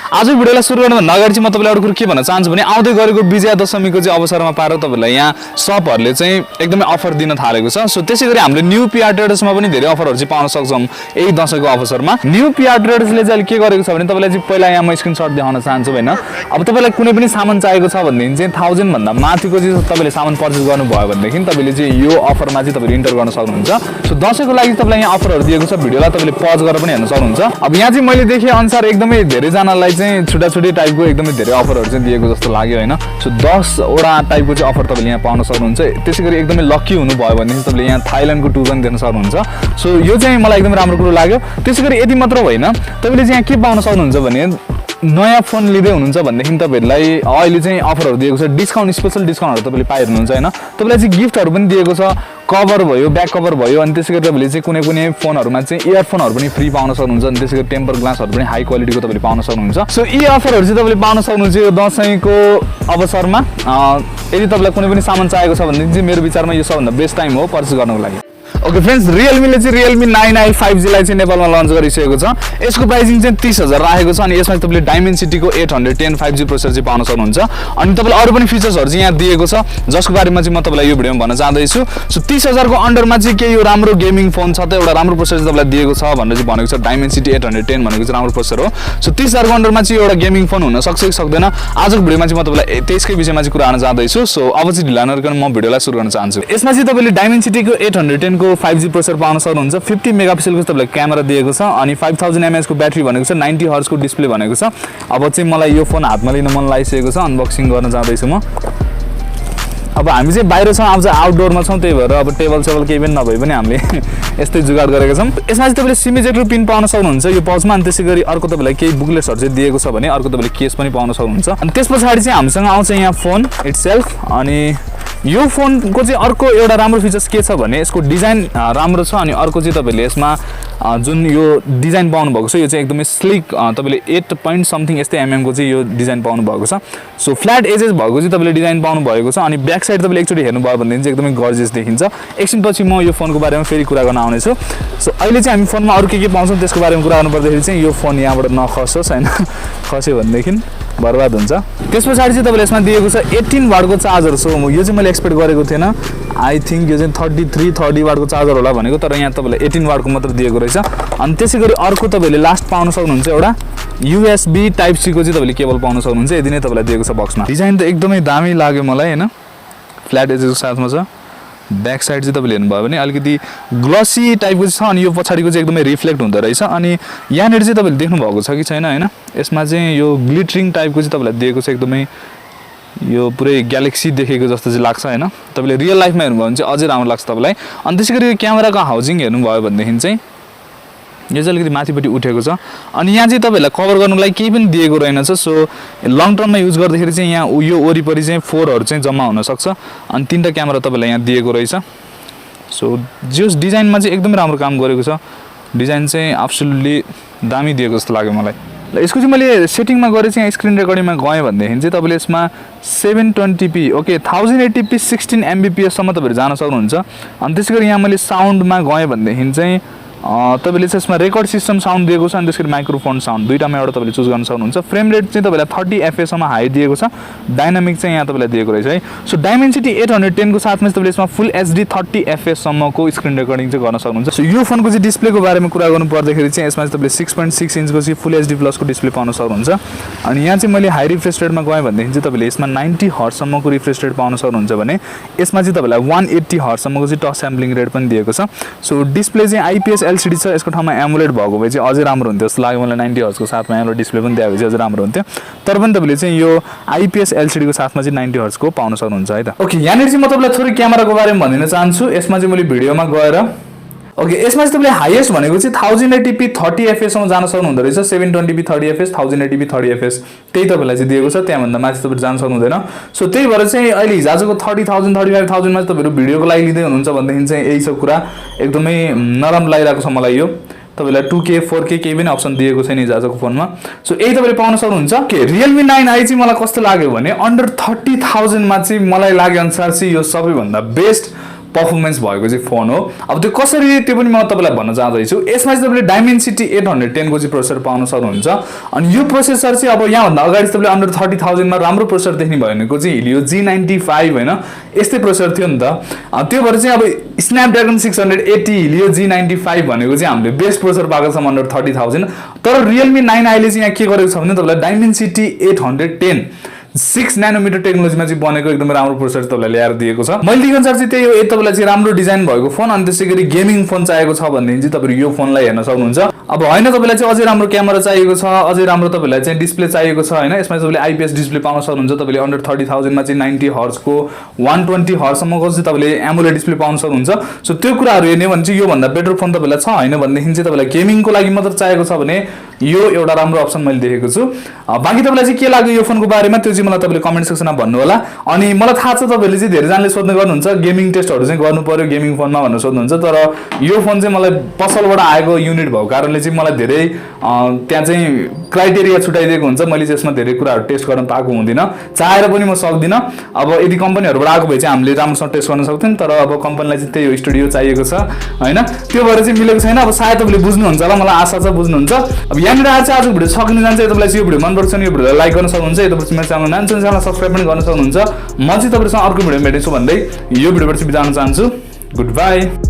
आज भिडियोलाई सुरु गर्नुभन्दा अगाडि चाहिँ म तपाईँलाई एउटा कुरो के भन्न चाहन्छु भने आउँदै गरेको विजया दशमीको चाहिँ अवसरमा पाएर तपाईँलाई यहाँ सपहरूले चाहिँ एकदमै अफर दिन थालेको छ। सो त्यसै गरी हामीले न्यू पी.आर ट्रेडर्समा पनि धेरै अफरहरू चाहिँ पाउन सक्छौँ यही दशैंको अवसरमा। न्यू पी.आर ट्रेडर्सले चाहिँ के गरेको छ भने तपाईँलाई चाहिँ पहिला यहाँ म स्क्रिनसट देखाउन चाहन्छु हैन। अब तपाईँलाई कुनै पनि सामान चाहिएको छ भनेदेखि चाहिँ 1000 भन्दा माथिको चाहिँ तपाईँले सामान पर्चेस गर्नुभयो भनेदेखि तपाईँले चाहिँ यो अफरमा चाहिँ तपाईँले इन्टर गर्न सक्नुहुन्छ। सो दशैंको लागि तपाईँलाई यहाँ अफरहरू दिएको छ, भिडियोलाई तपाईँले पज गरेर पनि हेर्न सक्नुहुन्छ। अब यहाँ चाहिँ मैले देखे अनुसार एकदमै धेरै जनालाई चाहिँ छुट्टा-छुट्टै टाइपको एकदमै धेरै अफरहरू चाहिँ दिएको जस्तो लाग्यो हैन। सो 10 वटा टाइपको चाहिँ अफर तपाईँले यहाँ पाउन सक्नुहुन्छ। त्यसैगरी एकदमै लकी हुनुभयो भनेदेखि तपाईँले यहाँ थाइल्यान्डको टुर पनि दिन सक्नुहुन्छ। सो यो चाहिँ मलाई एकदमै राम्रो कुरो लाग्यो। त्यसैगरी यति मात्र होइन, तपाईँले चाहिँ यहाँ के पाउन सक्नुहुन्छ भने नयाँ फोन लिँदै हुनुहुन्छ भनेदेखि तपाईँहरूलाई अहिले चाहिँ अफरहरू दिएको छ, डिस्काउन्ट स्पेशल डिस्काउन्टहरू तपाईँले पाइरहनुहुन्छ हैन। तपाईँलाई चाहिँ गिफ्टहरू पनि दिएको छ, कभर भयो, ब्याक कभर भयो, अनि त्यसै गरी तपाईँले चाहिँ कुनै कुनै फोनहरूमा चाहिँ इयरफोनहरू पनि फ्री पाउन सक्नुहुन्छ, अनि त्यसै गरी टेम्पर ग्लासहरू पनि हाई क्वालिटीको तपाईँले पाउन सक्नुहुन्छ। सो यी अफरहरू चाहिँ तपाईँले पाउन सक्नुहुन्छ यो दशैंको अवसरमा। यदि तपाईँलाई कुनै पनि सामान चाहिएको छ भनेदेखि चाहिँ मेरो विचारमा यो सबभन्दा बेस्ट टाइम हो पर्चेस गर्नको लागि। ओके फ्रेन्ड्स, रियलमीले चाहिँ रियलमी 9i 5G लाई चाहिँ नेपालमा लन्च गरिसकेको छ। यसको प्राइसिङ चाहिँ 30,000 राखेको छ, अनि यसमा तपाईँले डाइमेन्सिटीको 810 5G प्रोसेसर चाहिँ पाउन सक्नुहुन्छ। अनि तपाईँलाई अरू पनि फिचर्सहरू चाहिँ यहाँ दिएको छ जसको बारेमा चाहिँ म तपाईँलाई यो भिडियोमा भन्न चाहदैछु। सो 30,000 को अन्डरमा चाहिँ के यो राम्रो गेमिङ फोन छ त, एउटा राम्रो प्रोसेसर तपाईँलाई दिएको छ भनेर चाहिँ भनेको छ। डाइमेन्सिटी 810 भनेको चाहिँ राम्रो प्रोसेसर हो। सो 30,000 को अन्डरमा चाहिँ एउटा गेमिङ फोन हुन सक्छ कि सक्दैन, आजको भिडियोमा चाहिँ म तपाईँलाई त्यसकै विषयमा चाहिँ कुरा गर्न चाहदैछु। सो अब चाहिँ ढिला नगरिकन म भिडियोलाई सुरु गर्न चाहन्छु। यसमा चाहिँ तपाईँले डाइमेन्सिटीको 810 को 5G प्रोसेसर पाउन सक्नुहुन्छ। 50 मेगापिक्सलको तपाईँलाई क्यामेरा दिएको छ, अनि 5000 mAh को ब्याट्री भनेको छ, 90 हर्ट्ज को डिस्प्ले भनेको छ। अब चाहिँ मलाई यो फोन हातमा लिन मन लागिसकेको छ, अनबक्सिङ गर्न चाहदैछु म। अब हामी चाहिँ बाहिर छौँ, अब चाहिँ आउटडोरमा छौँ, त्यही भएर अब टेबल केही पनि नभए पनि हामीले यस्तै जुगाड गरेका छौँ। यसमा चाहिँ तपाईँले सिम इजेक्टर पिन पाउन सक्नुहुन्छ यो पाउचमा, अनि त्यसै गरी अर्को तपाईँलाई केही बुकलेट्सहरू चाहिँ दिएको छ भने अर्को तपाईँले केस पनि पाउन सक्नुहुन्छ। अनि त्यस पछाडि चाहिँ हामीसँग आउँछ यहाँ फोन इट्सेल्फ। अनि यो फोनको चाहिँ अर्को एउटा राम्रो फिचर्स के छ भने यसको डिजाइन राम्रो छ, अनि अर्को चाहिँ तपाईँले यसमा जुन यो डिजाइन पाउनु भएको छ यो चाहिँ एकदमै स्लिक, तपाईँले 8 पोइन्ट समथिङ यस्तै को चाहिँ यो डिजाइन पाउनु भएको छ। सो फ्ल्याट एजेस भएको चाहिँ तपाईँले डिजाइन पाउनु भएको छ, अनि ब्याक साइड तपाईँले एकचोटि हेर्नुभयो भनेदेखि चाहिँ एकदमै गर्जियस देखिन्छ। एकछिनपछि म यो फोनको बारेमा फेरि कुरा गर्न आउनेछु। सो अहिले चाहिँ हामी फोनमा अरू के पाउँछौँ त्यसको बारेमा कुरा गर्नु पर्दाखेरि चाहिँ यो फोन यहाँबाट नखसोस् हैन, खस्यो भनेदेखि बर्बाद हुन्छ। त्यस पछाडि चाहिँ तपाईँले यसमा दिएको छ 18 वाटको चार्जर। सो यो चाहिँ मैले एक्सपेक्ट गरेको थिएन, आई थिङ्क यो चाहिँ 30 वाटको चार्जर होला भनेको, तर यहाँ तपाईँले 18 वाटको मात्र दिएको रहेछ। अनि त्यसै गरी अर्को तपाईँले लास्ट पाउन सक्नुहुन्छ एउटा USB टाइप सी को चाहिँ तपाईँले केबल पाउन सक्नुहुन्छ। यदि नै तपाईँलाई दिएको छ बक्समा। डिजाइन त एकदमै दामी लाग्यो मलाई हैन, फ्ल्याट एजेसको साथमा छ। ब्याक साइड चाहिँ तपाईँले हेर्नुभयो भने अलिकति ग्लसी टाइपको छ, अनि यो पछाडिको चाहिँ एकदमै रिफ्लेक्ट हुँदो रहेछ। अनि यहाँनिर चाहिँ तपाईँले देख्नुभएको छ कि छैन हैन, यसमा चाहिँ यो ग्लिटरिङ टाइपको चाहिँ तपाईँलाई दिएको छ, एकदमै यो पुरै ग्यालेक्सी देखेको जस्तो चाहिँ लाग्छ हैन। तपाईँले रियल लाइफमा हेर्नुभयो भने चाहिँ अझै राम्रो लाग्छ तपाईँलाई। अनि त्यसै गरी क्यामेराको हाउजिङ हेर्नुभयो भनेदेखि चाहिँ यो चाहिँ अलिकति माथिपट्टि उठेको छ, अनि यहाँ चाहिँ तपाईँहरूलाई कभर गर्नुको लागि केही पनि दिएको रहेनछ। सो लङ टर्ममा युज गर्दाखेरि चाहिँ यहाँ यो वरिपरि चाहिँ 4हरू चाहिँ जम्मा हुनसक्छ, अनि 3टा क्यामेरा तपाईँलाई यहाँ दिएको रहेछ। सो जस डिजाइनमा चाहिँ एकदमै राम्रो काम गरेको छ, डिजाइन चाहिँ एब्सोल्युटली दामी दिएको जस्तो लाग्यो मलाई। ल यसको चाहिँ मैले सेटिङमा गएर चाहिँ स्क्रिन रेकर्डिङमा गएँ भनेदेखि चाहिँ तपाईँले यसमा 720p ओके 1080p 16 mbps सम्म तपाईँहरू जान सक्नुहुन्छ। अनि त्यसै गरी यहाँ मैले साउन्डमा गएँ भनेदेखि चाहिँ तपाईँले चाहिँ यसमा रेकर्ड सिस्टम साउन्ड दिएको छ, अनि त्यसरी माइक्रोफोन साउन्ड दुईटामा एउटा तपाईँले चुज गर्न सक्नुहुन्छ। फ्रेम रेट चाहिँ तपाईँलाई 30 fps सम्म हाई दिएको छ, डाइनामिक चाहिँ यहाँ तपाईँलाई दिएको रहेछ है। सो डाइमेन्सिटी 810 को साथमा तपाईँले यसमा फुल HD 30 fps सम्मको स्क्रिन रेकर्डिङ चाहिँ गर्न सक्नुहुन्छ। सो यो फोनको चाहिँ डिस्प्लेको बारेमा कुरा गर्नु पर्दाखेरि चाहिँ यसमा चाहिँ तपाईँले 6.6 इन्चको चाहिँ फुल HD प्लसको डिस्प्ले पाउन सक्नुहुन्छ। अनि यहाँ चाहिँ मैले हाई रिफ्रेस रेटमा गएँ भनेदेखि चाहिँ तपाईँले यसमा 90 हर्ट्ज सम्मको रिफ्रेस रेट पाउन सक्नुहुन्छ भने यसमा चाहिँ तपाईँलाई 180 हर्ट्ज सम्मको चाहिँ टच स्याम्पलिङ रेट पनि दिएको छ। सो डिस्प्ले चाहिँ IPS LCD छ, यसको ठाउँमा एमुलेट भएको भए चाहिँ अझै राम्रो हुन्थ्यो जस्तो लाग्यो मलाई। 90 हर्ट्जको साथमा एमुलेट डिस्प्ले पनि दिए भए चाहिँ अझै राम्रो हुन्थ्यो, तर पनि तपाईँले चाहिँ यो IPS LCD को साथमा चाहिँ 90 हर्ट्जको पाउन सक्नुहुन्छ है त। ओके यहाँनिर चाहिँ म तपाईँलाई थोरै क्यामेराको बारेमा भनिदिन चाहन्छु। यसमा चाहिँ मैले भिडियोमा गएर ओके यसमा चाहिँ तपाईँले हाइएस्ट भनेको चाहिँ 1080p 30 fps सम्म जान सक्नुहुँदो रहेछ। 720p 30 fps 1080p 30 fps त्यही तपाईँलाई चाहिँ दिएको छ, त्यहाँभन्दा माथि तपाईँले जान सक्नुहुँदैन। सो त्यही भएर चाहिँ अहिले हिजोको 30,000 35,000 मा तपाईँहरू भिडियोको लागि लिँदै हुनुहुन्छ भनेदेखि चाहिँ यही सब कुरा एकदमै नरम लागिरहेको छ मलाई। यो तपाईँलाई 2K 4K केही पनि अप्सन दिएको छैन हिजोको फोनमा। सो यही तपाईँले पाउन सक्नुहुन्छ। के Realme 9i चाहिँ मलाई कस्तो लाग्यो भने अन्डर 30,000 मा चाहिँ मलाई लागे अनुसार चाहिँ यो सबैभन्दा बेस्ट पर्फर्मेन्स भएको चाहिँ फोन हो। अब त्यो कसरी त्यो पनि म तपाईँलाई भन्न चाहदैछु। यसमा चाहिँ तपाईँले डाइमेन्सिटी 810 को चाहिँ प्रोसेसर पाउन सक्नुहुन्छ। अनि यो प्रोसेसर चाहिँ अब यहाँभन्दा अगाडि तपाईँले अन्डर 30,000 मा राम्रो प्रोसेसर देख्ने भनेको चाहिँ हिलियो G95 होइन, यस्तै प्रोसेसर थियो नि त। त्यो भएर चाहिँ अब स्न्यापड्रागन 680 हिलियो G95 भनेको चाहिँ हामीले बेस्ट प्रोसेसर पाएको छौँ अन्डर 30,000। तर Realme 9i ले चाहिँ यहाँ के गरेको छ भने तपाईँलाई डाइमेन्सिटी 810 6 नैनोमिटर टेक्नोलोजीमा चाहिँ बनेको एकदमै राम्रो प्रोसेसर तपाईँलाई ल्याएर दिएको छ। मैले दिएको अनुसार चाहिँ त्यही हो, तपाईँलाई चाहिँ राम्रो डिजाइन भएको फोन अनि त्यसैगरी गेमिङ फोन चाहिएको छ भनेदेखि चाहिँ तपाईँले यो फोनलाई हेर्न सक्नुहुन्छ। अब होइन तपाईँलाई चाहिँ अझै राम्रो क्यामेरा चाहिएको छ, अझै राम्रो तपाईँलाई चाहिँ डिस्प्ले चाहिएको छ होइन, यसमा तपाईँले आइपिएस डिस्प्ले पाउन सक्नुहुन्छ। तपाईँले अन्डर 30,000 मा चाहिँ 90 हर्जको 120 हर्जसम्मको चाहिँ तपाईँले एमोलेड डिस्प्ले पाउन सक्नुहुन्छ। सो त्यो कुराहरू हेर्ने भने चाहिँ योभन्दा बेटर फोन तपाईँलाई छ, होइन भनेदेखि चाहिँ तपाईँलाई गेमिङको लागि मात्र चाहिएको छ भने यो एउटा राम्रो अप्सन मैले देखेको छु। बाँकी तपाईँलाई चाहिँ के लाग्यो यो फोनको बारेमा त्यो चाहिँ मलाई तपाईँले कमेन्ट सेक्सनमा भन्नु होला। अनि मलाई थाहा छ तपाईँहरूले चाहिँ धेरैजनाले सोध्ने गर्नुहुन्छ गेमिङ टेस्टहरू चाहिँ गर्नु पर्यो गेमिङ फोनमा भनेर सोध्नुहुन्छ, तर यो फोन चाहिँ मलाई पसलबाट आएको युनिट भएको कारणले चाहिँ मलाई धेरै त्यहाँ चाहिँ क्राइटेरिया छुट्याइदिएको हुन्छ। मैले चाहिँ यसमा धेरै कुराहरू टेस्ट गर्न पाएको हुँदिनँ, चाहेर पनि म सक्दिनँ। अब यदि कम्पनीहरूबाट आएको भए चाहिँ हामीले राम्रोसँग टेस्ट गर्न सक्थ्यौँ, तर अब कम्पनीलाई चाहिँ त्यही हो स्टुडियो चाहिएको छ होइन, त्यो भएर चाहिँ मिलेको छैन। अब सायद तपाईँले बुझ्नुहुन्छ होला, मलाई आशा छ बुझ्नुहुन्छ। अब यहाँनिर आएर चाहिँ आजको भिडियो सकिन जान्छ। तपाईँलाई चाहिँ यो भिडियो मनपर्छ भने यो भिडियोलाई लाइक गर्न सक्नुहुन्छ, यतापछि मेरो च्यानल नाम च्यानललाई सब्सक्राइब पनि गर्न सक्नुहुन्छ। म चाहिँ तपाईँसँग अर्को भिडियो भेट्छु भन्दै यो भिडियोबाट चाहिँ बिदा हुन चाहन्छु। Good by.